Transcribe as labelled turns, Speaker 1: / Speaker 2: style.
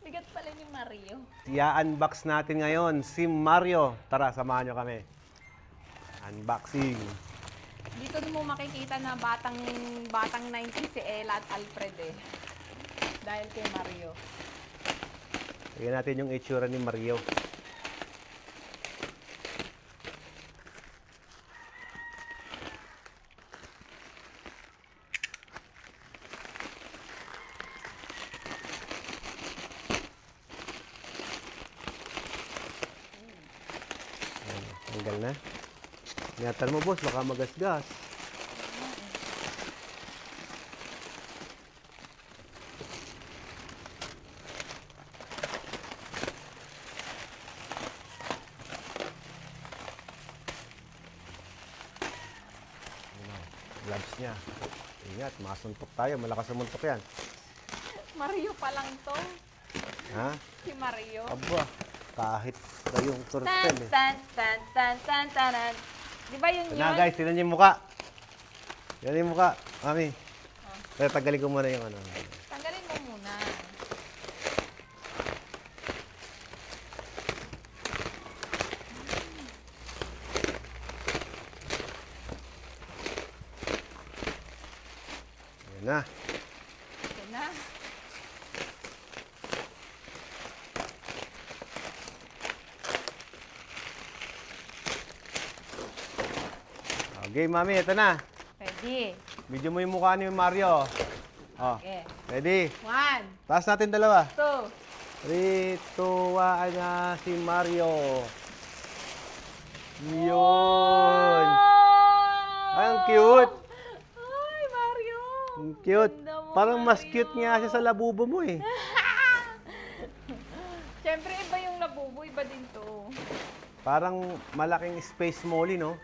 Speaker 1: Bigat pala ni Mario.
Speaker 2: I-unbox natin ngayon si Mario. Tara, samahan nyo kami. Unboxing.
Speaker 1: Dito mo makikita na batang 90 si Ella at Alfred eh. Dahil kay Mario.
Speaker 2: Tignan natin yung itsura ni Mario. Tanggal na. Ingatan mo, boss. Baka magasgas. Gloves niya. Ingat, masuntok tayo. Malakas ang muntok yan.
Speaker 1: Mario pa lang to.
Speaker 2: Ha?
Speaker 1: Si Mario.
Speaker 2: Aba, kahit na yung turtle eh.
Speaker 1: Tan. Di ba yun
Speaker 2: Na
Speaker 1: yun?
Speaker 2: guys, tinan niyo yung muka. Tinan yung muka, mami. Pero tagalin ko muna yung ano.
Speaker 1: Tanggalin mo muna.
Speaker 2: Ayan na.
Speaker 1: Ito na.
Speaker 2: Okay, mami, ito na.
Speaker 1: Ready?
Speaker 2: Video mo yung mukha ni Mario. Oh,
Speaker 1: Okay.
Speaker 2: ready?
Speaker 1: 1,
Speaker 2: Taas natin dalawa.
Speaker 1: 2.
Speaker 2: 3, 2, 1, na si Mario. Yun. Ay, ang cute.
Speaker 1: Ay, Mario.
Speaker 2: Ang cute.
Speaker 1: Ganda mo,
Speaker 2: Parang mas
Speaker 1: Mario.
Speaker 2: cute nga siya sa labubo mo eh.
Speaker 1: Siyempre, iba yung labubo, iba din to.
Speaker 2: Parang malaking space molly, no?